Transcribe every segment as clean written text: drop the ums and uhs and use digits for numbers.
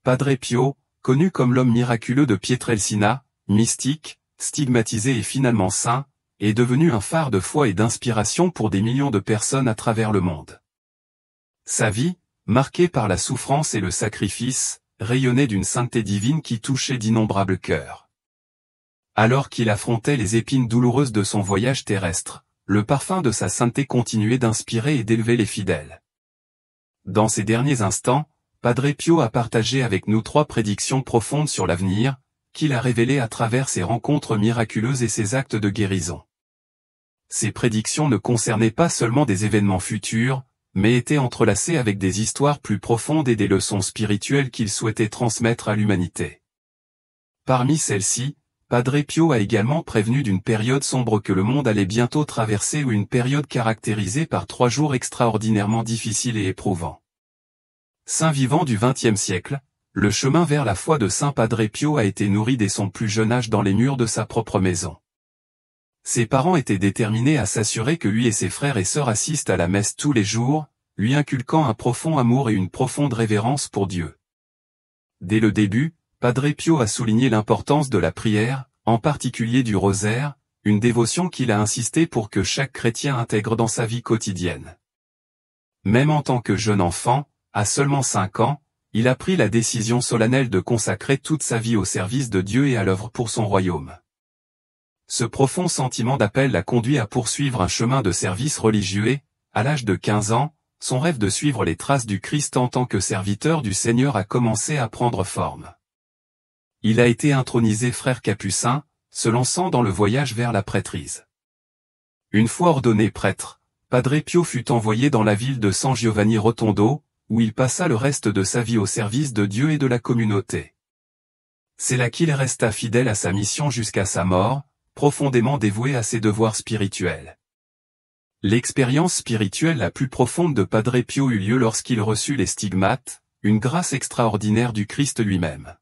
Padre Pio, connu comme l'homme miraculeux de Pietrelcina, mystique, stigmatisé et finalement saint, est devenu un phare de foi et d'inspiration pour des millions de personnes à travers le monde. Sa vie, marquée par la souffrance et le sacrifice, rayonnait d'une sainteté divine qui touchait d'innombrables cœurs. Alors qu'il affrontait les épines douloureuses de son voyage terrestre, le parfum de sa sainteté continuait d'inspirer et d'élever les fidèles. Dans ces derniers instants, Padre Pio a partagé avec nous 3 prédictions profondes sur l'avenir, qu'il a révélées à travers ses rencontres miraculeuses et ses actes de guérison. Ces prédictions ne concernaient pas seulement des événements futurs, mais étaient entrelacées avec des histoires plus profondes et des leçons spirituelles qu'il souhaitait transmettre à l'humanité. Parmi celles-ci, Padre Pio a également prévenu d'une période sombre que le monde allait bientôt traverser ou une période caractérisée par 3 jours extraordinairement difficiles et éprouvants. Saint vivant du XXe siècle, le chemin vers la foi de Saint Padre Pio a été nourri dès son plus jeune âge dans les murs de sa propre maison. Ses parents étaient déterminés à s'assurer que lui et ses frères et sœurs assistent à la messe tous les jours, lui inculquant un profond amour et une profonde révérence pour Dieu. Dès le début, Padre Pio a souligné l'importance de la prière, en particulier du rosaire, une dévotion qu'il a insisté pour que chaque chrétien intègre dans sa vie quotidienne. Même en tant que jeune enfant, à seulement 5 ans, il a pris la décision solennelle de consacrer toute sa vie au service de Dieu et à l'œuvre pour son royaume. Ce profond sentiment d'appel l'a conduit à poursuivre un chemin de service religieux et, à l'âge de 15 ans, son rêve de suivre les traces du Christ en tant que serviteur du Seigneur a commencé à prendre forme. Il a été intronisé frère capucin, se lançant dans le voyage vers la prêtrise. Une fois ordonné prêtre, Padre Pio fut envoyé dans la ville de San Giovanni Rotondo, où il passa le reste de sa vie au service de Dieu et de la communauté. C'est là qu'il resta fidèle à sa mission jusqu'à sa mort, profondément dévoué à ses devoirs spirituels. L'expérience spirituelle la plus profonde de Padre Pio eut lieu lorsqu'il reçut les stigmates, une grâce extraordinaire du Christ lui-même.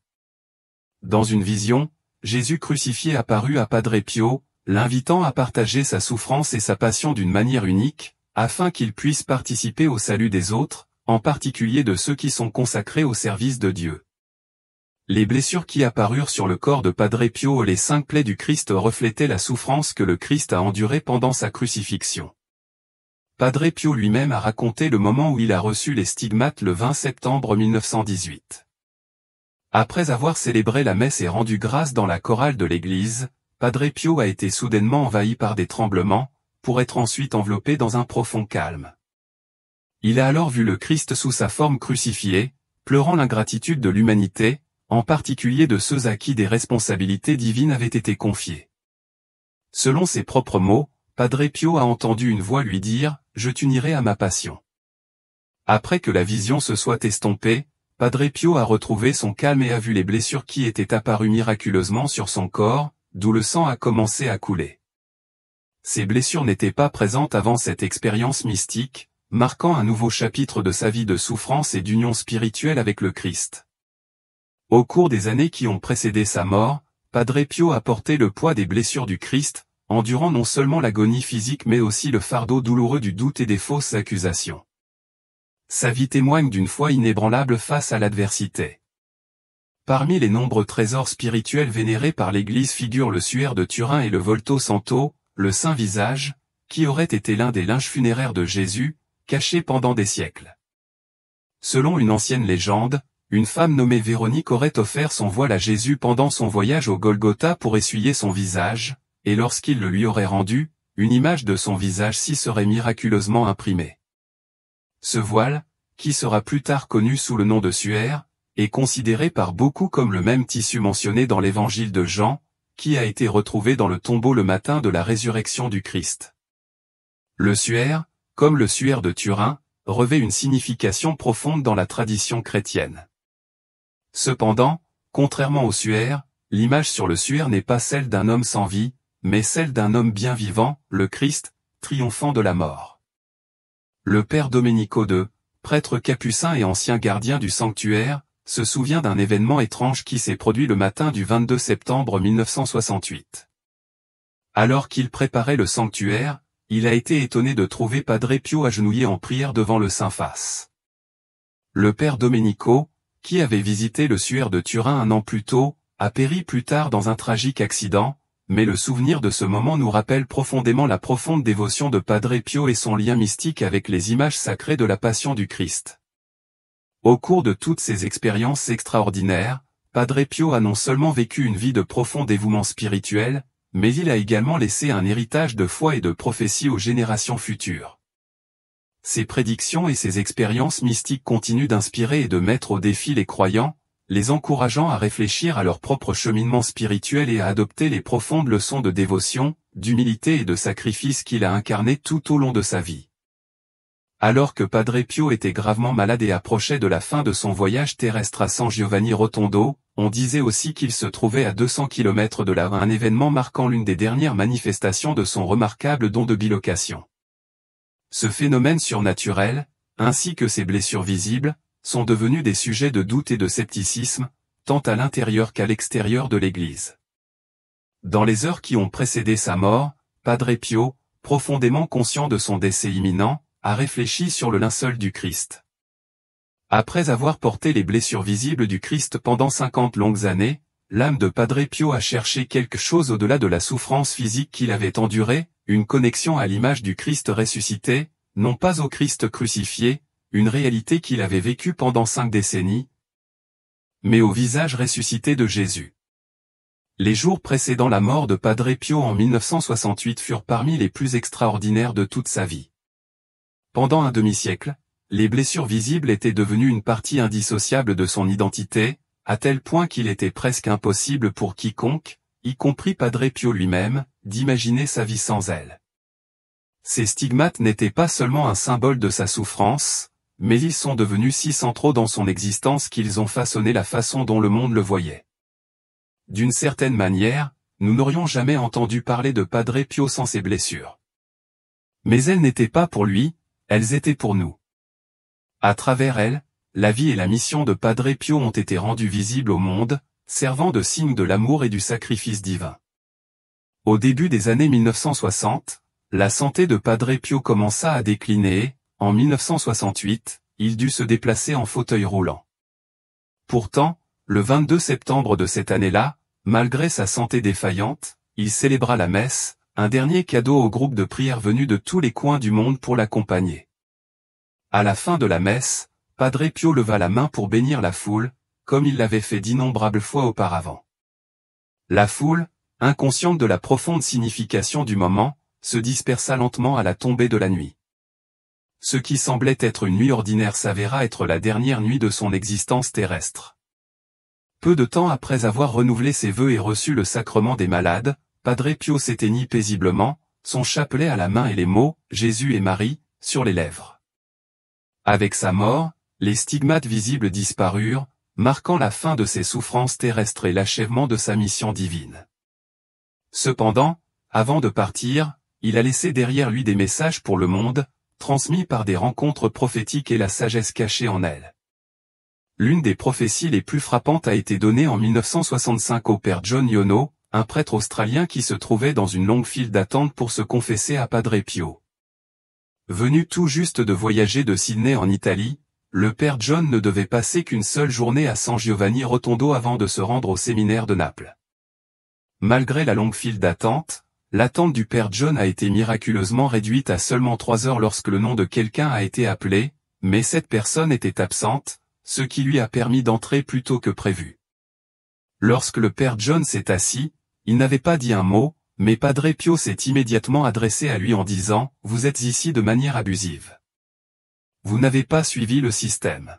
Dans une vision, Jésus crucifié apparut à Padre Pio, l'invitant à partager sa souffrance et sa passion d'une manière unique, afin qu'il puisse participer au salut des autres, en particulier de ceux qui sont consacrés au service de Dieu. Les blessures qui apparurent sur le corps de Padre Pio et les 5 plaies du Christ reflétaient la souffrance que le Christ a endurée pendant sa crucifixion. Padre Pio lui-même a raconté le moment où il a reçu les stigmates le 20 septembre 1918. Après avoir célébré la messe et rendu grâce dans la chorale de l'église, Padre Pio a été soudainement envahi par des tremblements, pour être ensuite enveloppé dans un profond calme. Il a alors vu le Christ sous sa forme crucifiée, pleurant l'ingratitude de l'humanité, en particulier de ceux à qui des responsabilités divines avaient été confiées. Selon ses propres mots, Padre Pio a entendu une voix lui dire « Je t'unirai à ma passion ». Après que la vision se soit estompée, Padre Pio a retrouvé son calme et a vu les blessures qui étaient apparues miraculeusement sur son corps, d'où le sang a commencé à couler. Ces blessures n'étaient pas présentes avant cette expérience mystique, marquant un nouveau chapitre de sa vie de souffrance et d'union spirituelle avec le Christ. Au cours des années qui ont précédé sa mort, Padre Pio a porté le poids des blessures du Christ, endurant non seulement l'agonie physique mais aussi le fardeau douloureux du doute et des fausses accusations. Sa vie témoigne d'une foi inébranlable face à l'adversité. Parmi les nombreux trésors spirituels vénérés par l'Église figurent le suaire de Turin et le Volto Santo, le Saint Visage, qui aurait été l'un des linges funéraires de Jésus, caché pendant des siècles. Selon une ancienne légende, une femme nommée Véronique aurait offert son voile à Jésus pendant son voyage au Golgotha pour essuyer son visage, et lorsqu'il le lui aurait rendu, une image de son visage s'y serait miraculeusement imprimée. Ce voile, qui sera plus tard connu sous le nom de suaire, est considéré par beaucoup comme le même tissu mentionné dans l'évangile de Jean, qui a été retrouvé dans le tombeau le matin de la résurrection du Christ. Le suaire, comme le suaire de Turin, revêt une signification profonde dans la tradition chrétienne. Cependant, contrairement au suaire, l'image sur le suaire n'est pas celle d'un homme sans vie, mais celle d'un homme bien vivant, le Christ, triomphant de la mort. Le père Domenico II, prêtre capucin et ancien gardien du sanctuaire, se souvient d'un événement étrange qui s'est produit le matin du 22 septembre 1968. Alors qu'il préparait le sanctuaire, il a été étonné de trouver Padre Pio agenouillé en prière devant le Saint-Face. Le père Domenico, qui avait visité le Suaire de Turin un an plus tôt, a péri plus tard dans un tragique accident, mais le souvenir de ce moment nous rappelle profondément la profonde dévotion de Padre Pio et son lien mystique avec les images sacrées de la Passion du Christ. Au cours de toutes ces expériences extraordinaires, Padre Pio a non seulement vécu une vie de profond dévouement spirituel, mais il a également laissé un héritage de foi et de prophétie aux générations futures. Ses prédictions et ses expériences mystiques continuent d'inspirer et de mettre au défi les croyants, les encourageant à réfléchir à leur propre cheminement spirituel et à adopter les profondes leçons de dévotion, d'humilité et de sacrifice qu'il a incarnées tout au long de sa vie. Alors que Padre Pio était gravement malade et approchait de la fin de son voyage terrestre à San Giovanni Rotondo, on disait aussi qu'il se trouvait à 200 km de là, un événement marquant l'une des dernières manifestations de son remarquable don de bilocation. Ce phénomène surnaturel, ainsi que ses blessures visibles, sont devenus des sujets de doute et de scepticisme, tant à l'intérieur qu'à l'extérieur de l'Église. Dans les heures qui ont précédé sa mort, Padre Pio, profondément conscient de son décès imminent, a réfléchi sur le linceul du Christ. Après avoir porté les blessures visibles du Christ pendant 50 longues années, l'âme de Padre Pio a cherché quelque chose au-delà de la souffrance physique qu'il avait endurée, une connexion à l'image du Christ ressuscité, non pas au Christ crucifié, une réalité qu'il avait vécue pendant 5 décennies, mais au visage ressuscité de Jésus. Les jours précédant la mort de Padre Pio en 1968 furent parmi les plus extraordinaires de toute sa vie. Pendant un demi-siècle, les blessures visibles étaient devenues une partie indissociable de son identité, à tel point qu'il était presque impossible pour quiconque, y compris Padre Pio lui-même, d'imaginer sa vie sans elles. Ces stigmates n'étaient pas seulement un symbole de sa souffrance, mais ils sont devenus si centraux dans son existence qu'ils ont façonné la façon dont le monde le voyait. D'une certaine manière, nous n'aurions jamais entendu parler de Padre Pio sans ses blessures. Mais elles n'étaient pas pour lui, elles étaient pour nous. À travers elles, la vie et la mission de Padre Pio ont été rendues visibles au monde, servant de signe de l'amour et du sacrifice divin. Au début des années 1960, la santé de Padre Pio commença à décliner et, en 1968, il dut se déplacer en fauteuil roulant. Pourtant, le 22 septembre de cette année-là, malgré sa santé défaillante, il célébra la messe, un dernier cadeau au groupe de prière venu de tous les coins du monde pour l'accompagner. À la fin de la messe, Padre Pio leva la main pour bénir la foule, comme il l'avait fait d'innombrables fois auparavant. La foule, inconsciente de la profonde signification du moment, se dispersa lentement à la tombée de la nuit. Ce qui semblait être une nuit ordinaire s'avéra être la dernière nuit de son existence terrestre. Peu de temps après avoir renouvelé ses vœux et reçu le sacrement des malades, Padre Pio s'éteignit paisiblement, son chapelet à la main et les mots « Jésus et Marie » sur les lèvres. Avec sa mort, les stigmates visibles disparurent, marquant la fin de ses souffrances terrestres et l'achèvement de sa mission divine. Cependant, avant de partir, il a laissé derrière lui des messages pour le monde, transmis par des rencontres prophétiques et la sagesse cachée en elles. L'une des prophéties les plus frappantes a été donnée en 1965 au père John Yono, un prêtre australien qui se trouvait dans une longue file d'attente pour se confesser à Padre Pio. Venu tout juste de voyager de Sydney en Italie, le père John ne devait passer qu'une seule journée à San Giovanni Rotondo avant de se rendre au séminaire de Naples. Malgré la longue file d'attente, l'attente du père John a été miraculeusement réduite à seulement 3 heures lorsque le nom de quelqu'un a été appelé, mais cette personne était absente, ce qui lui a permis d'entrer plus tôt que prévu. Lorsque le père John s'est assis, il n'avait pas dit un mot, mais Padre Pio s'est immédiatement adressé à lui en disant « Vous êtes ici de manière abusive. Vous n'avez pas suivi le système. »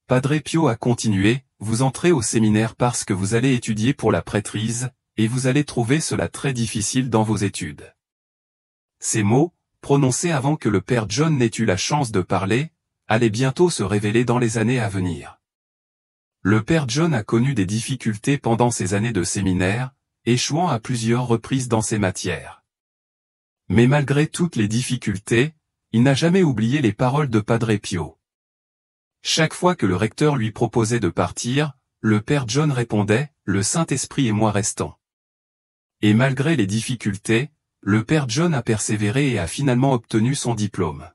Padre Pio a continué « Vous entrez au séminaire parce que vous allez étudier pour la prêtrise, et vous allez trouver cela très difficile dans vos études. » Ces mots, prononcés avant que le père John n'ait eu la chance de parler, allaient bientôt se révéler dans les années à venir. Le père John a connu des difficultés pendant ses années de séminaire, échouant à plusieurs reprises dans ces matières. Mais malgré toutes les difficultés, il n'a jamais oublié les paroles de Padre Pio. Chaque fois que le recteur lui proposait de partir, le père John répondait « Le Saint-Esprit et moi restons ». Et malgré les difficultés, le père John a persévéré et a finalement obtenu son diplôme.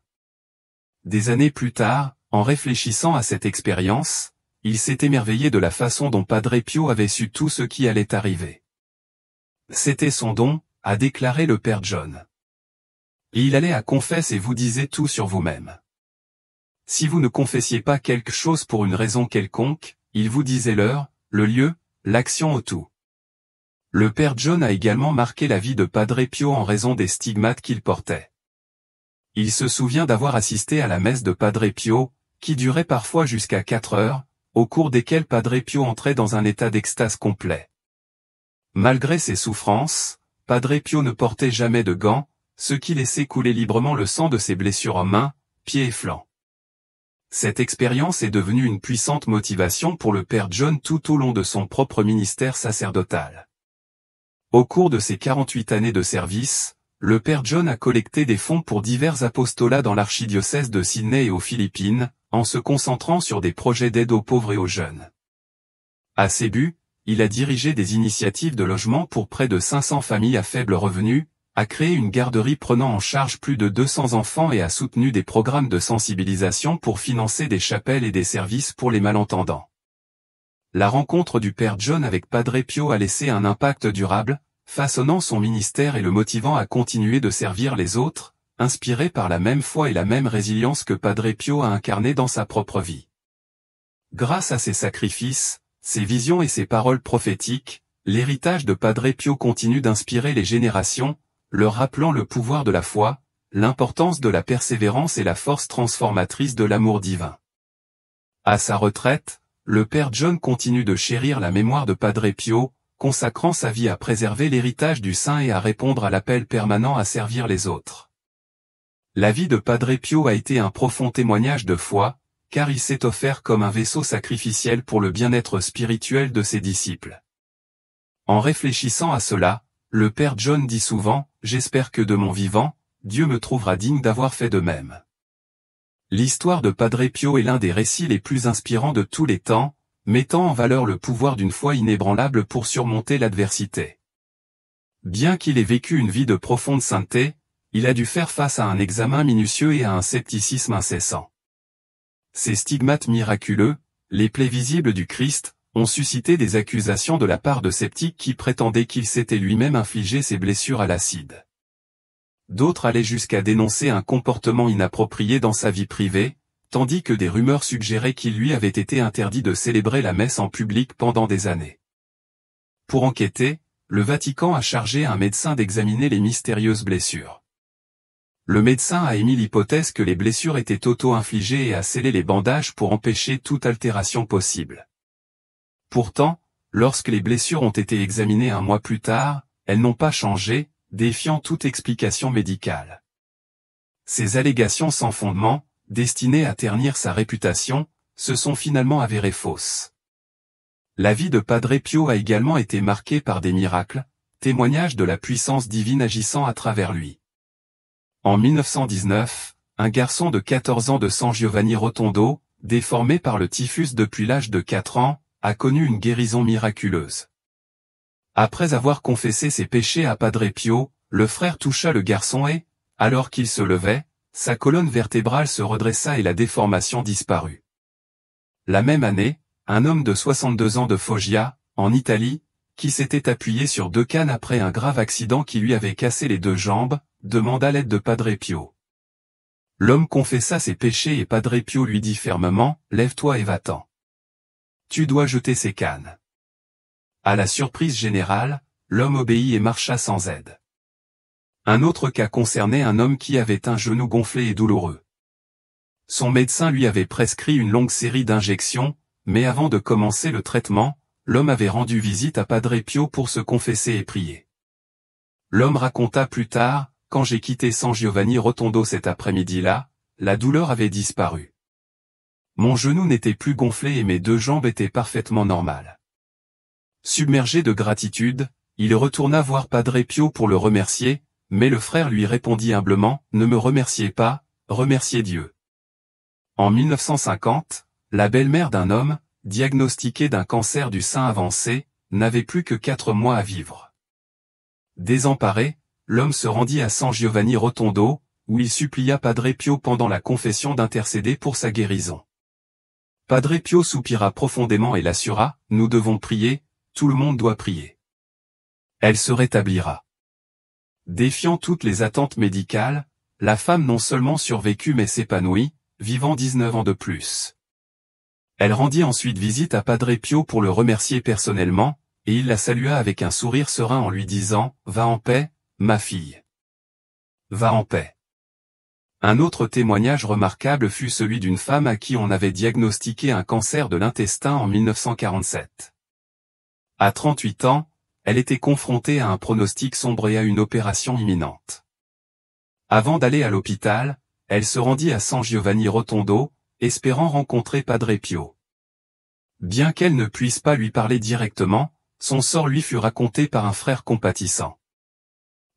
Des années plus tard, en réfléchissant à cette expérience, il s'est émerveillé de la façon dont Padre Pio avait su tout ce qui allait arriver. C'était son don, a déclaré le père John. Et il allait à confesse et vous disait tout sur vous-même. Si vous ne confessiez pas quelque chose pour une raison quelconque, il vous disait l'heure, le lieu, l'action au tout. Le père John a également marqué la vie de Padre Pio en raison des stigmates qu'il portait. Il se souvient d'avoir assisté à la messe de Padre Pio, qui durait parfois jusqu'à 4 heures, au cours desquelles Padre Pio entrait dans un état d'extase complet. Malgré ses souffrances, Padre Pio ne portait jamais de gants, ce qui laissait couler librement le sang de ses blessures aux mains, pieds et flancs. Cette expérience est devenue une puissante motivation pour le père John tout au long de son propre ministère sacerdotal. Au cours de ses 48 années de service, le père John a collecté des fonds pour divers apostolats dans l'archidiocèse de Sydney et aux Philippines, en se concentrant sur des projets d'aide aux pauvres et aux jeunes. À ces buts, il a dirigé des initiatives de logement pour près de 500 familles à faible revenu, a créé une garderie prenant en charge plus de 200 enfants et a soutenu des programmes de sensibilisation pour financer des chapelles et des services pour les malentendants. La rencontre du père John avec Padre Pio a laissé un impact durable, façonnant son ministère et le motivant à continuer de servir les autres, inspiré par la même foi et la même résilience que Padre Pio a incarné dans sa propre vie. Grâce à ses sacrifices, ses visions et ses paroles prophétiques, l'héritage de Padre Pio continue d'inspirer les générations, leur rappelant le pouvoir de la foi, l'importance de la persévérance et la force transformatrice de l'amour divin. À sa retraite, le père John continue de chérir la mémoire de Padre Pio, consacrant sa vie à préserver l'héritage du saint et à répondre à l'appel permanent à servir les autres. La vie de Padre Pio a été un profond témoignage de foi, car il s'est offert comme un vaisseau sacrificiel pour le bien-être spirituel de ses disciples. En réfléchissant à cela, le père John dit souvent, « J'espère que de mon vivant, Dieu me trouvera digne d'avoir fait de même. » L'histoire de Padre Pio est l'un des récits les plus inspirants de tous les temps, mettant en valeur le pouvoir d'une foi inébranlable pour surmonter l'adversité. Bien qu'il ait vécu une vie de profonde sainteté, il a dû faire face à un examen minutieux et à un scepticisme incessant. Ces stigmates miraculeux, les plaies visibles du Christ, ont suscité des accusations de la part de sceptiques qui prétendaient qu'il s'était lui-même infligé ses blessures à l'acide. D'autres allaient jusqu'à dénoncer un comportement inapproprié dans sa vie privée, tandis que des rumeurs suggéraient qu'il lui avait été interdit de célébrer la messe en public pendant des années. Pour enquêter, le Vatican a chargé un médecin d'examiner les mystérieuses blessures. Le médecin a émis l'hypothèse que les blessures étaient auto-infligées et a scellé les bandages pour empêcher toute altération possible. Pourtant, lorsque les blessures ont été examinées un mois plus tard, elles n'ont pas changé, défiant toute explication médicale. Ces allégations sans fondement, destinées à ternir sa réputation, se sont finalement avérées fausses. La vie de Padre Pio a également été marquée par des miracles, témoignages de la puissance divine agissant à travers lui. En 1919, un garçon de 14 ans de San Giovanni Rotondo, déformé par le typhus depuis l'âge de 4 ans, a connu une guérison miraculeuse. Après avoir confessé ses péchés à Padre Pio, le frère toucha le garçon et, alors qu'il se levait, sa colonne vertébrale se redressa et la déformation disparut. La même année, un homme de 62 ans de Foggia, en Italie, qui s'était appuyé sur 2 cannes après un grave accident qui lui avait cassé les 2 jambes, demanda l'aide de Padre Pio. L'homme confessa ses péchés et Padre Pio lui dit fermement, « Lève-toi et va-t'en. Tu dois jeter ces cannes. » À la surprise générale, l'homme obéit et marcha sans aide. Un autre cas concernait un homme qui avait un genou gonflé et douloureux. Son médecin lui avait prescrit une longue série d'injections, mais avant de commencer le traitement, l'homme avait rendu visite à Padre Pio pour se confesser et prier. L'homme raconta plus tard, « Quand j'ai quitté San Giovanni Rotondo cet après-midi-là, la douleur avait disparu. Mon genou n'était plus gonflé et mes 2 jambes étaient parfaitement normales. » Submergé de gratitude, il retourna voir Padre Pio pour le remercier, mais le frère lui répondit humblement, « Ne me remerciez pas, remerciez Dieu. » En 1950, la belle-mère d'un homme, diagnostiqué d'un cancer du sein avancé, n'avait plus que 4 mois à vivre. Désemparé, l'homme se rendit à San Giovanni Rotondo, où il supplia Padre Pio pendant la confession d'intercéder pour sa guérison. Padre Pio soupira profondément et l'assura, « Nous devons prier, tout le monde doit prier. Elle se rétablira. » Défiant toutes les attentes médicales, la femme non seulement survécut mais s'épanouit, vivant 19 ans de plus. Elle rendit ensuite visite à Padre Pio pour le remercier personnellement, et il la salua avec un sourire serein en lui disant « Va en paix, ma fille. Va en paix. » Un autre témoignage remarquable fut celui d'une femme à qui on avait diagnostiqué un cancer de l'intestin en 1947. À 38 ans, elle était confrontée à un pronostic sombre et à une opération imminente. Avant d'aller à l'hôpital, elle se rendit à San Giovanni Rotondo, espérant rencontrer Padre Pio. Bien qu'elle ne puisse pas lui parler directement, son sort lui fut raconté par un frère compatissant.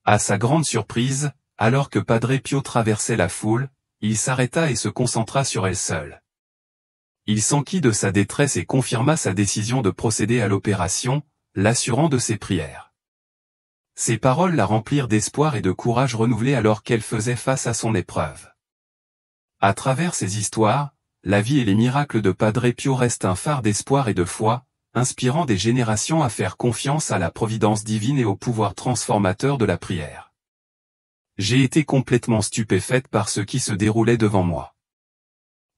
À sa grande surprise, alors que Padre Pio traversait la foule, il s'arrêta et se concentra sur elle seule. Il s'enquit de sa détresse et confirma sa décision de procéder à l'opération, l'assurant de ses prières. Ces paroles la remplirent d'espoir et de courage renouvelé alors qu'elle faisait face à son épreuve. À travers ces histoires, la vie et les miracles de Padre Pio restent un phare d'espoir et de foi, inspirant des générations à faire confiance à la providence divine et au pouvoir transformateur de la prière. J'ai été complètement stupéfaite par ce qui se déroulait devant moi.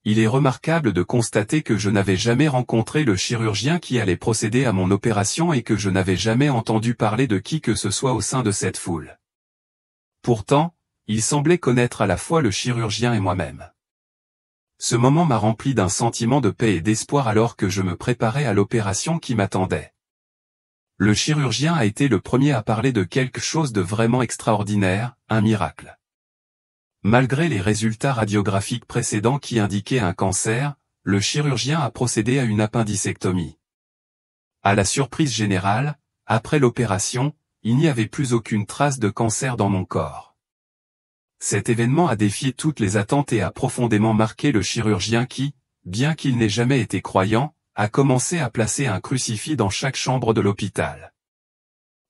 Il est remarquable de constater que je n'avais jamais rencontré le chirurgien qui allait procéder à mon opération et que je n'avais jamais entendu parler de qui que ce soit au sein de cette foule. Pourtant, il semblait connaître à la fois le chirurgien et moi-même. Ce moment m'a rempli d'un sentiment de paix et d'espoir alors que je me préparais à l'opération qui m'attendait. Le chirurgien a été le premier à parler de quelque chose de vraiment extraordinaire, un miracle. Malgré les résultats radiographiques précédents qui indiquaient un cancer, le chirurgien a procédé à une appendicectomie. À la surprise générale, après l'opération, il n'y avait plus aucune trace de cancer dans mon corps. Cet événement a défié toutes les attentes et a profondément marqué le chirurgien qui, bien qu'il n'ait jamais été croyant, a commencé à placer un crucifix dans chaque chambre de l'hôpital.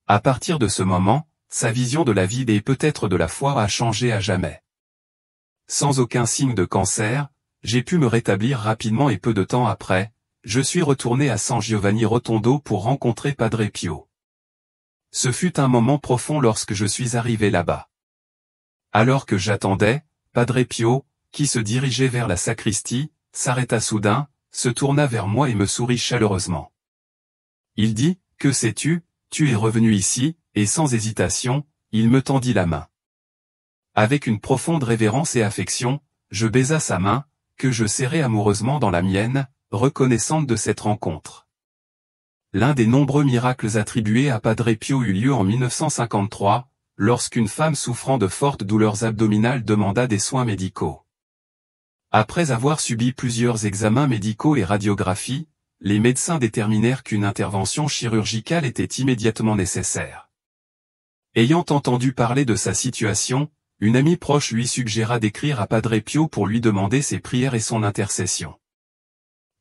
À partir de ce moment, sa vision de la vie et peut-être de la foi a changé à jamais. Sans aucun signe de cancer, j'ai pu me rétablir rapidement et peu de temps après, je suis retourné à San Giovanni Rotondo pour rencontrer Padre Pio. Ce fut un moment profond lorsque je suis arrivé là-bas. Alors que j'attendais, Padre Pio, qui se dirigeait vers la sacristie, s'arrêta soudain, se tourna vers moi et me sourit chaleureusement. Il dit, « Que sais-tu, tu es revenu ici ?» et sans hésitation, il me tendit la main. Avec une profonde révérence et affection, je baisa sa main, que je serrai amoureusement dans la mienne, reconnaissante de cette rencontre. L'un des nombreux miracles attribués à Padre Pio eut lieu en 1953, lorsqu'une femme souffrant de fortes douleurs abdominales demanda des soins médicaux. Après avoir subi plusieurs examens médicaux et radiographies, les médecins déterminèrent qu'une intervention chirurgicale était immédiatement nécessaire. Ayant entendu parler de sa situation, une amie proche lui suggéra d'écrire à Padre Pio pour lui demander ses prières et son intercession.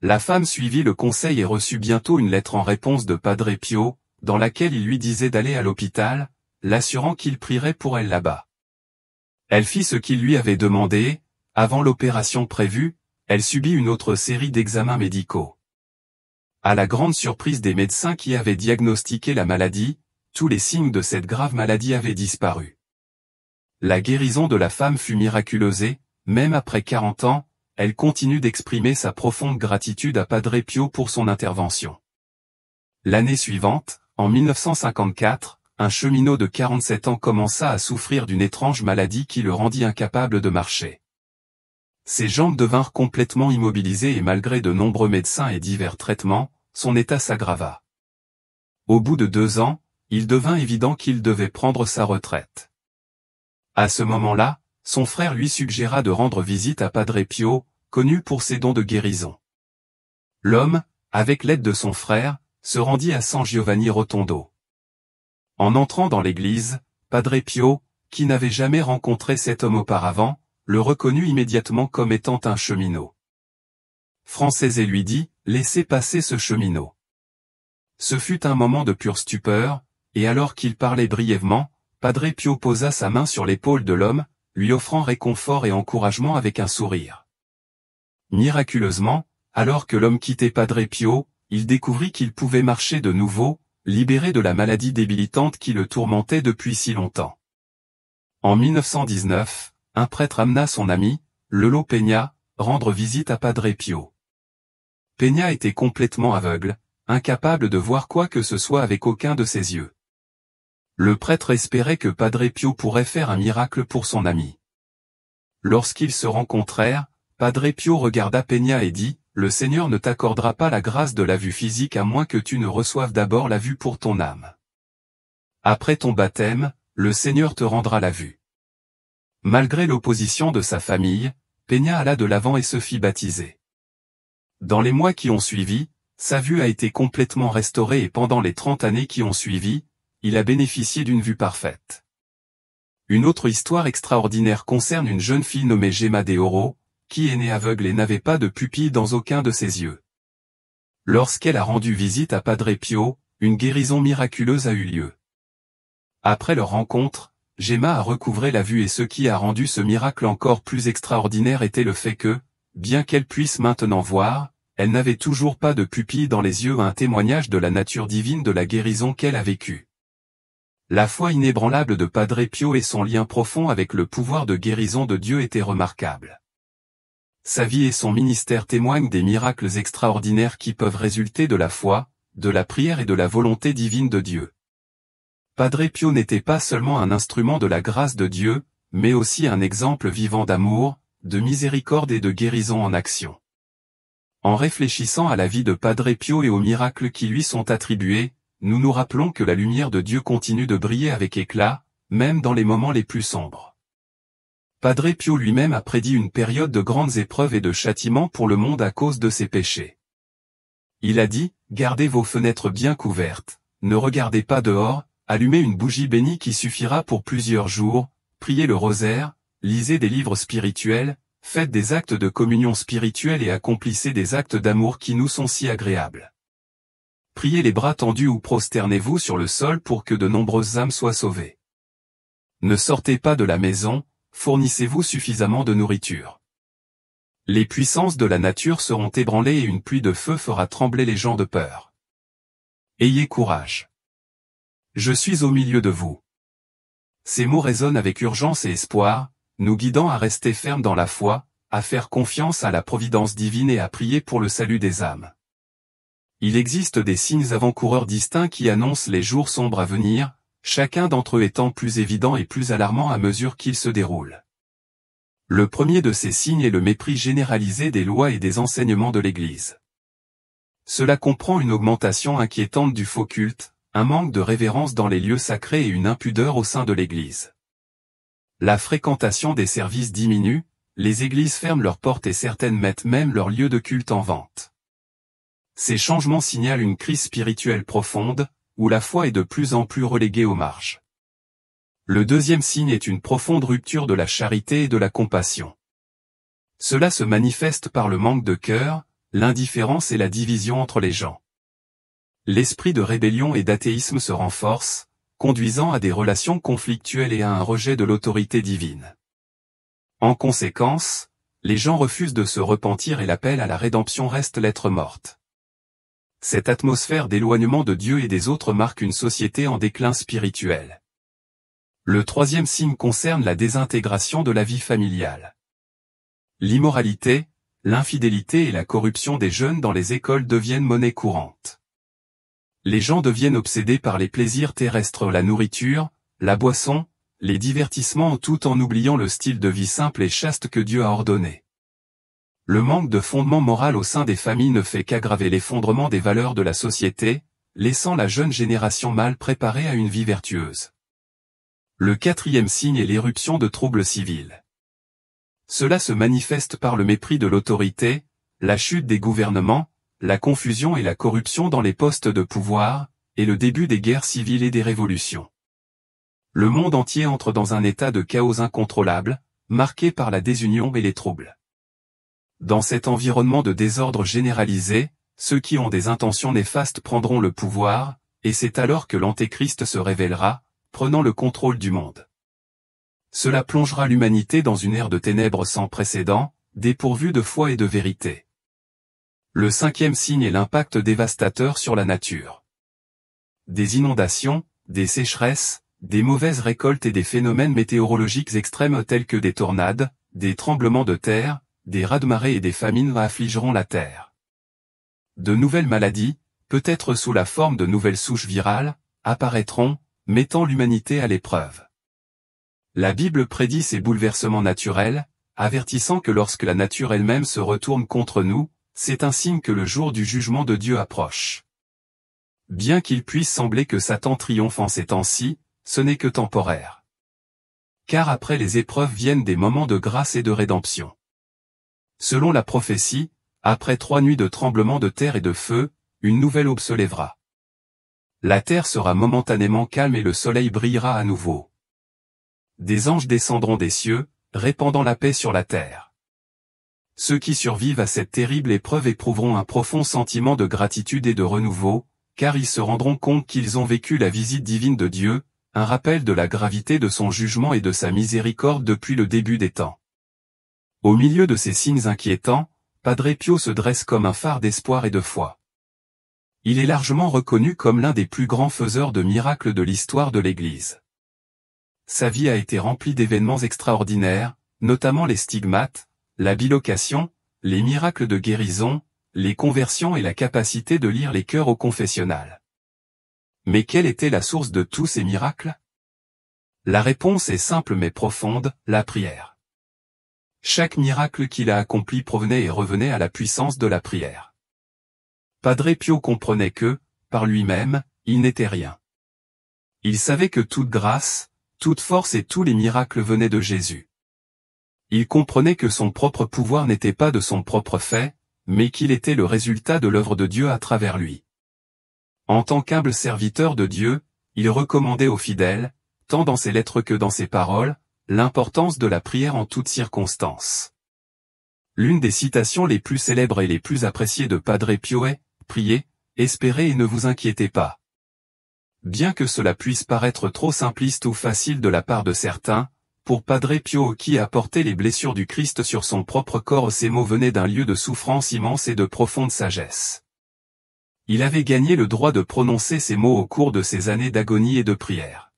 La femme suivit le conseil et reçut bientôt une lettre en réponse de Padre Pio, dans laquelle il lui disait d'aller à l'hôpital, l'assurant qu'il prierait pour elle là-bas. Elle fit ce qu'il lui avait demandé. Avant l'opération prévue, elle subit une autre série d'examens médicaux. À la grande surprise des médecins qui avaient diagnostiqué la maladie, tous les signes de cette grave maladie avaient disparu. La guérison de la femme fut miraculeuse et, même après 40 ans, elle continue d'exprimer sa profonde gratitude à Padre Pio pour son intervention. L'année suivante, en 1954, un cheminot de 47 ans commença à souffrir d'une étrange maladie qui le rendit incapable de marcher. Ses jambes devinrent complètement immobilisées et malgré de nombreux médecins et divers traitements, son état s'aggrava. Au bout de 2 ans, il devint évident qu'il devait prendre sa retraite. À ce moment-là, son frère lui suggéra de rendre visite à Padre Pio, connu pour ses dons de guérison. L'homme, avec l'aide de son frère, se rendit à San Giovanni Rotondo. En entrant dans l'église, Padre Pio, qui n'avait jamais rencontré cet homme auparavant, le reconnut immédiatement comme étant un cheminot français et lui dit, « Laissez passer ce cheminot. » Ce fut un moment de pure stupeur, et alors qu'il parlait brièvement, Padre Pio posa sa main sur l'épaule de l'homme, lui offrant réconfort et encouragement avec un sourire. Miraculeusement, Alors que l'homme quittait Padre Pio, il découvrit qu'il pouvait marcher de nouveau, libéré de la maladie débilitante qui le tourmentait depuis si longtemps. En 1919, un prêtre amena son ami, Lolo Peña, rendre visite à Padre Pio. Peña était complètement aveugle, incapable de voir quoi que ce soit avec aucun de ses yeux. Le prêtre espérait que Padre Pio pourrait faire un miracle pour son ami. Lorsqu'ils se rencontrèrent, Padre Pio regarda Peña et dit, « Le Seigneur ne t'accordera pas la grâce de la vue physique à moins que tu ne reçoives d'abord la vue pour ton âme. Après ton baptême, le Seigneur te rendra la vue. » Malgré l'opposition de sa famille, Peña alla de l'avant et se fit baptiser. Dans les mois qui ont suivi, sa vue a été complètement restaurée et pendant les 30 années qui ont suivi, il a bénéficié d'une vue parfaite. Une autre histoire extraordinaire concerne une jeune fille nommée Gemma de Oro, qui est née aveugle et n'avait pas de pupille dans aucun de ses yeux. Lorsqu'elle a rendu visite à Padre Pio, une guérison miraculeuse a eu lieu. Après leur rencontre, Gemma a recouvré la vue et ce qui a rendu ce miracle encore plus extraordinaire était le fait que, bien qu'elle puisse maintenant voir, elle n'avait toujours pas de pupille dans les yeux, un témoignage de la nature divine de la guérison qu'elle a vécue. La foi inébranlable de Padre Pio et son lien profond avec le pouvoir de guérison de Dieu étaient remarquables. Sa vie et son ministère témoignent des miracles extraordinaires qui peuvent résulter de la foi, de la prière et de la volonté divine de Dieu. Padre Pio n'était pas seulement un instrument de la grâce de Dieu, mais aussi un exemple vivant d'amour, de miséricorde et de guérison en action. En réfléchissant à la vie de Padre Pio et aux miracles qui lui sont attribués, nous nous rappelons que la lumière de Dieu continue de briller avec éclat, même dans les moments les plus sombres. Padre Pio lui-même a prédit une période de grandes épreuves et de châtiments pour le monde à cause de ses péchés. Il a dit, « Gardez vos fenêtres bien couvertes, ne regardez pas dehors, allumez une bougie bénie qui suffira pour plusieurs jours, priez le rosaire, lisez des livres spirituels, faites des actes de communion spirituelle et accomplissez des actes d'amour qui nous sont si agréables. Priez les bras tendus ou prosternez-vous sur le sol pour que de nombreuses âmes soient sauvées. Ne sortez pas de la maison, fournissez-vous suffisamment de nourriture. Les puissances de la nature seront ébranlées et une pluie de feu fera trembler les gens de peur. Ayez courage. Je suis au milieu de vous. » Ces mots résonnent avec urgence et espoir, nous guidant à rester fermes dans la foi, à faire confiance à la providence divine et à prier pour le salut des âmes. Il existe des signes avant-coureurs distincts qui annoncent les jours sombres à venir, chacun d'entre eux étant plus évident et plus alarmant à mesure qu'ils se déroulent. Le premier de ces signes est le mépris généralisé des lois et des enseignements de l'Église. Cela comprend une augmentation inquiétante du faux culte, un manque de révérence dans les lieux sacrés et une impudeur au sein de l'Église. La fréquentation des services diminue, les églises ferment leurs portes et certaines mettent même leur lieu de culte en vente. Ces changements signalent une crise spirituelle profonde, où la foi est de plus en plus reléguée aux marges. Le deuxième signe est une profonde rupture de la charité et de la compassion. Cela se manifeste par le manque de cœur, l'indifférence et la division entre les gens. L'esprit de rébellion et d'athéisme se renforce, conduisant à des relations conflictuelles et à un rejet de l'autorité divine. En conséquence, les gens refusent de se repentir et l'appel à la rédemption reste lettre morte. Cette atmosphère d'éloignement de Dieu et des autres marque une société en déclin spirituel. Le troisième signe concerne la désintégration de la vie familiale. L'immoralité, l'infidélité et la corruption des jeunes dans les écoles deviennent monnaie courante. Les gens deviennent obsédés par les plaisirs terrestres, la nourriture, la boisson, les divertissements tout en oubliant le style de vie simple et chaste que Dieu a ordonné. Le manque de fondement moral au sein des familles ne fait qu'aggraver l'effondrement des valeurs de la société, laissant la jeune génération mal préparée à une vie vertueuse. Le quatrième signe est l'éruption de troubles civils. Cela se manifeste par le mépris de l'autorité, la chute des gouvernements, la confusion et la corruption dans les postes de pouvoir, et le début des guerres civiles et des révolutions. Le monde entier entre dans un état de chaos incontrôlable, marqué par la désunion et les troubles. Dans cet environnement de désordre généralisé, ceux qui ont des intentions néfastes prendront le pouvoir, et c'est alors que l'Antéchrist se révélera, prenant le contrôle du monde. Cela plongera l'humanité dans une ère de ténèbres sans précédent, dépourvue de foi et de vérité. Le cinquième signe est l'impact dévastateur sur la nature. Des inondations, des sécheresses, des mauvaises récoltes et des phénomènes météorologiques extrêmes tels que des tornades, des tremblements de terre, des raz-de-marée et des famines affligeront la terre. De nouvelles maladies, peut-être sous la forme de nouvelles souches virales, apparaîtront, mettant l'humanité à l'épreuve. La Bible prédit ces bouleversements naturels, avertissant que lorsque la nature elle-même se retourne contre nous, c'est un signe que le jour du jugement de Dieu approche. Bien qu'il puisse sembler que Satan triomphe en ces temps-ci, ce n'est que temporaire. Car après les épreuves viennent des moments de grâce et de rédemption. Selon la prophétie, après 3 nuits de tremblements de terre et de feu, une nouvelle aube se lèvera. La terre sera momentanément calme et le soleil brillera à nouveau. Des anges descendront des cieux, répandant la paix sur la terre. Ceux qui survivent à cette terrible épreuve éprouveront un profond sentiment de gratitude et de renouveau, car ils se rendront compte qu'ils ont vécu la visite divine de Dieu, un rappel de la gravité de son jugement et de sa miséricorde depuis le début des temps. Au milieu de ces signes inquiétants, Padre Pio se dresse comme un phare d'espoir et de foi. Il est largement reconnu comme l'un des plus grands faiseurs de miracles de l'histoire de l'Église. Sa vie a été remplie d'événements extraordinaires, notamment les stigmates, la bilocation, les miracles de guérison, les conversions et la capacité de lire les cœurs au confessionnal. Mais quelle était la source de tous ces miracles? La réponse est simple mais profonde, la prière. Chaque miracle qu'il a accompli provenait et revenait à la puissance de la prière. Padre Pio comprenait que, par lui-même, il n'était rien. Il savait que toute grâce, toute force et tous les miracles venaient de Jésus. Il comprenait que son propre pouvoir n'était pas de son propre fait, mais qu'il était le résultat de l'œuvre de Dieu à travers lui. En tant qu'humble serviteur de Dieu, il recommandait aux fidèles, tant dans ses lettres que dans ses paroles, l'importance de la prière en toutes circonstances. L'une des citations les plus célèbres et les plus appréciées de Padre Pio est « Priez, espérez et ne vous inquiétez pas ». Bien que cela puisse paraître trop simpliste ou facile de la part de certains, pour Padre Pio qui a porté les blessures du Christ sur son propre corps, ces mots venaient d'un lieu de souffrance immense et de profonde sagesse. Il avait gagné le droit de prononcer ces mots au cours de ses années d'agonie et de prière.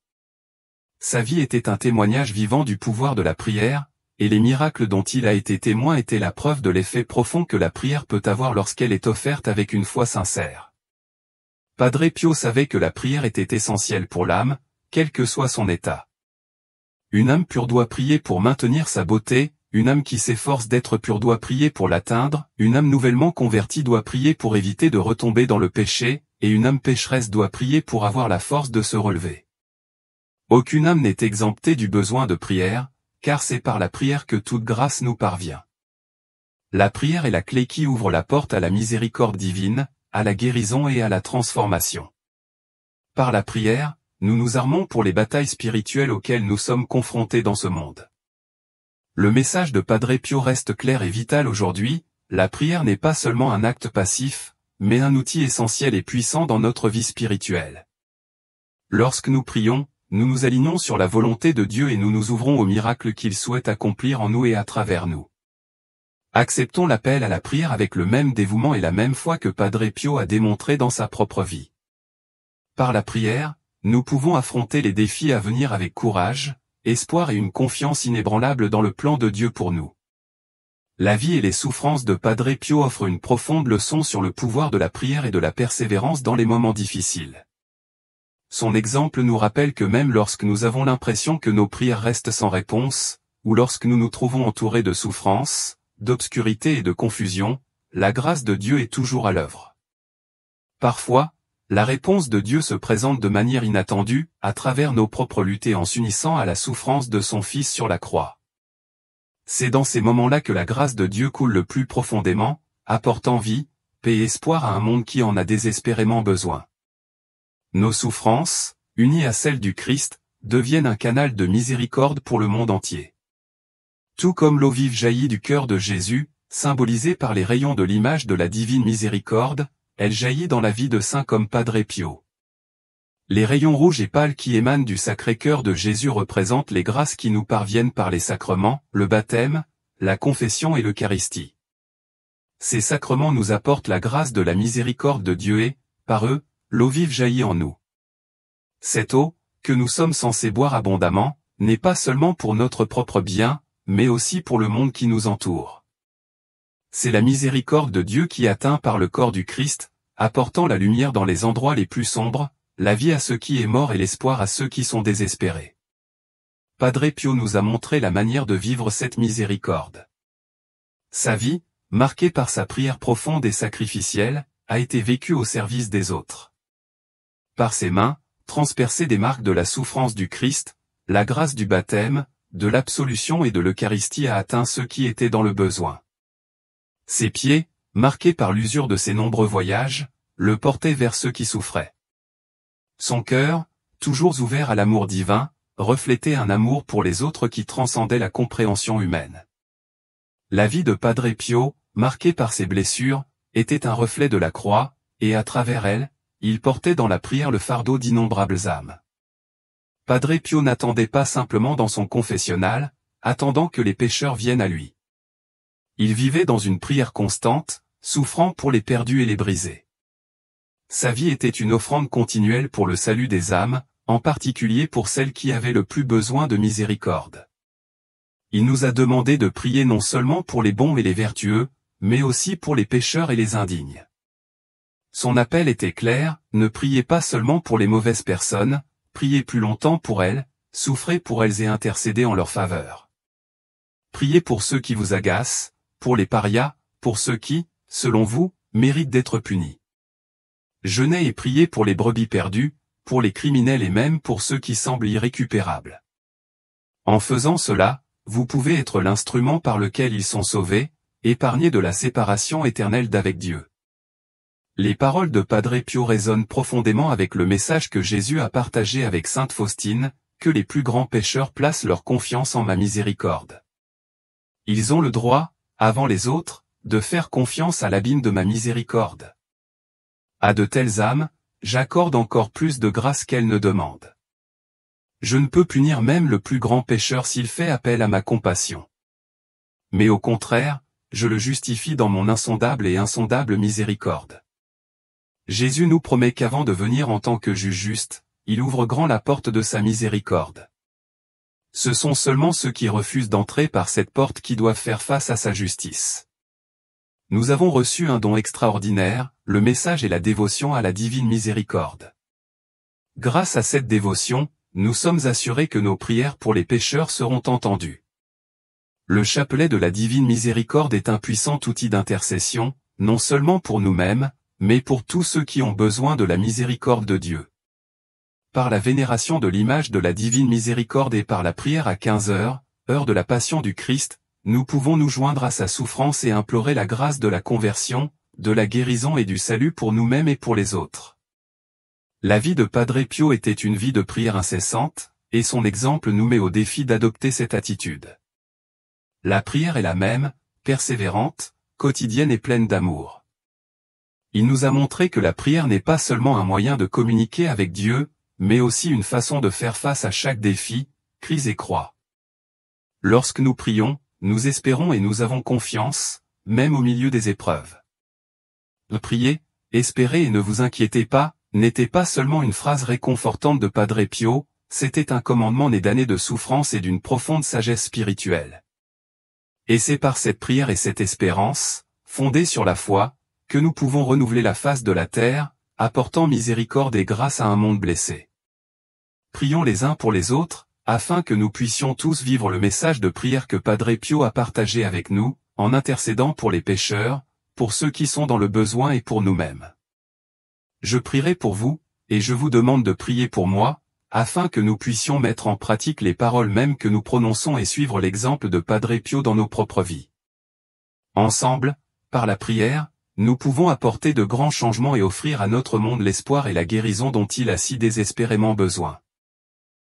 Sa vie était un témoignage vivant du pouvoir de la prière, et les miracles dont il a été témoin étaient la preuve de l'effet profond que la prière peut avoir lorsqu'elle est offerte avec une foi sincère. Padre Pio savait que la prière était essentielle pour l'âme, quel que soit son état. Une âme pure doit prier pour maintenir sa beauté, une âme qui s'efforce d'être pure doit prier pour l'atteindre, une âme nouvellement convertie doit prier pour éviter de retomber dans le péché, et une âme pécheresse doit prier pour avoir la force de se relever. Aucune âme n'est exemptée du besoin de prière, car c'est par la prière que toute grâce nous parvient. La prière est la clé qui ouvre la porte à la miséricorde divine, à la guérison et à la transformation. Par la prière, nous nous armons pour les batailles spirituelles auxquelles nous sommes confrontés dans ce monde. Le message de Padre Pio reste clair et vital aujourd'hui, la prière n'est pas seulement un acte passif, mais un outil essentiel et puissant dans notre vie spirituelle. Lorsque nous prions, nous nous alignons sur la volonté de Dieu et nous nous ouvrons aux miracles qu'il souhaite accomplir en nous et à travers nous. Acceptons l'appel à la prière avec le même dévouement et la même foi que Padre Pio a démontré dans sa propre vie. Par la prière, nous pouvons affronter les défis à venir avec courage, espoir et une confiance inébranlable dans le plan de Dieu pour nous. La vie et les souffrances de Padre Pio offrent une profonde leçon sur le pouvoir de la prière et de la persévérance dans les moments difficiles. Son exemple nous rappelle que même lorsque nous avons l'impression que nos prières restent sans réponse, ou lorsque nous nous trouvons entourés de souffrances, d'obscurité et de confusion, la grâce de Dieu est toujours à l'œuvre. Parfois, la réponse de Dieu se présente de manière inattendue, à travers nos propres luttes et en s'unissant à la souffrance de son Fils sur la croix. C'est dans ces moments-là que la grâce de Dieu coule le plus profondément, apportant vie, paix et espoir à un monde qui en a désespérément besoin. Nos souffrances, unies à celles du Christ, deviennent un canal de miséricorde pour le monde entier. Tout comme l'eau vive jaillit du cœur de Jésus, symbolisée par les rayons de l'image de la divine miséricorde, elle jaillit dans la vie de saints comme Padre Pio. Les rayons rouges et pâles qui émanent du Sacré-Cœur de Jésus représentent les grâces qui nous parviennent par les sacrements, le baptême, la confession et l'Eucharistie. ces sacrements nous apportent la grâce de la miséricorde de Dieu et, par eux, l'eau vive jaillit en nous. Cette eau, que nous sommes censés boire abondamment, n'est pas seulement pour notre propre bien, mais aussi pour le monde qui nous entoure. C'est la miséricorde de Dieu qui atteint par le corps du Christ, apportant la lumière dans les endroits les plus sombres, la vie à ceux qui est mort et l'espoir à ceux qui sont désespérés. Padre Pio nous a montré la manière de vivre cette miséricorde. Sa vie, marquée par sa prière profonde et sacrificielle, a été vécue au service des autres. Par ses mains, transpercées des marques de la souffrance du Christ, la grâce du baptême, de l'absolution et de l'Eucharistie a atteint ceux qui étaient dans le besoin. Ses pieds, marqués par l'usure de ses nombreux voyages, le portaient vers ceux qui souffraient. Son cœur, toujours ouvert à l'amour divin, reflétait un amour pour les autres qui transcendait la compréhension humaine. La vie de Padre Pio, marquée par ses blessures, était un reflet de la croix, et à travers elle, il portait dans la prière le fardeau d'innombrables âmes. Padre Pio n'attendait pas simplement dans son confessionnal, attendant que les pécheurs viennent à lui. Il vivait dans une prière constante, souffrant pour les perdus et les brisés. Sa vie était une offrande continuelle pour le salut des âmes, en particulier pour celles qui avaient le plus besoin de miséricorde. Il nous a demandé de prier non seulement pour les bons et les vertueux, mais aussi pour les pécheurs et les indignes. Son appel était clair, ne priez pas seulement pour les mauvaises personnes, priez plus longtemps pour elles, souffrez pour elles et intercédez en leur faveur. Priez pour ceux qui vous agacent, pour les parias, pour ceux qui, selon vous, méritent d'être punis. Jeûnez et priez pour les brebis perdues, pour les criminels et même pour ceux qui semblent irrécupérables. En faisant cela, vous pouvez être l'instrument par lequel ils sont sauvés, épargnés de la séparation éternelle d'avec Dieu. Les paroles de Padre Pio résonnent profondément avec le message que Jésus a partagé avec Sainte Faustine, que les plus grands pécheurs placent leur confiance en ma miséricorde. Ils ont le droit, avant les autres, de faire confiance à l'abîme de ma miséricorde. À de telles âmes, j'accorde encore plus de grâce qu'elles ne demandent. Je ne peux punir même le plus grand pécheur s'il fait appel à ma compassion. Mais au contraire, je le justifie dans mon insondable et insondable miséricorde. Jésus nous promet qu'avant de venir en tant que juge juste, il ouvre grand la porte de sa miséricorde. Ce sont seulement ceux qui refusent d'entrer par cette porte qui doivent faire face à sa justice. Nous avons reçu un don extraordinaire, le message et la dévotion à la divine miséricorde. Grâce à cette dévotion, nous sommes assurés que nos prières pour les pécheurs seront entendues. Le chapelet de la divine miséricorde est un puissant outil d'intercession, non seulement pour nous-mêmes, mais pour tous ceux qui ont besoin de la miséricorde de Dieu. Par la vénération de l'image de la divine miséricorde et par la prière à 15 heures, heure de la passion du Christ, nous pouvons nous joindre à sa souffrance et implorer la grâce de la conversion, de la guérison et du salut pour nous-mêmes et pour les autres. La vie de Padre Pio était une vie de prière incessante, et son exemple nous met au défi d'adopter cette attitude. La prière est la même, persévérante, quotidienne et pleine d'amour. Il nous a montré que la prière n'est pas seulement un moyen de communiquer avec Dieu, mais aussi une façon de faire face à chaque défi, crise et croix. Lorsque nous prions, nous espérons et nous avons confiance, même au milieu des épreuves. Priez, espérez et ne vous inquiétez pas, n'était pas seulement une phrase réconfortante de Padre Pio, c'était un commandement né d'années de souffrance et d'une profonde sagesse spirituelle. Et c'est par cette prière et cette espérance, fondée sur la foi, que nous pouvons renouveler la face de la terre, apportant miséricorde et grâce à un monde blessé. Prions les uns pour les autres, afin que nous puissions tous vivre le message de prière que Padre Pio a partagé avec nous, en intercédant pour les pécheurs, pour ceux qui sont dans le besoin et pour nous-mêmes. Je prierai pour vous, et je vous demande de prier pour moi, afin que nous puissions mettre en pratique les paroles mêmes que nous prononçons et suivre l'exemple de Padre Pio dans nos propres vies. Ensemble, par la prière, nous pouvons apporter de grands changements et offrir à notre monde l'espoir et la guérison dont il a si désespérément besoin.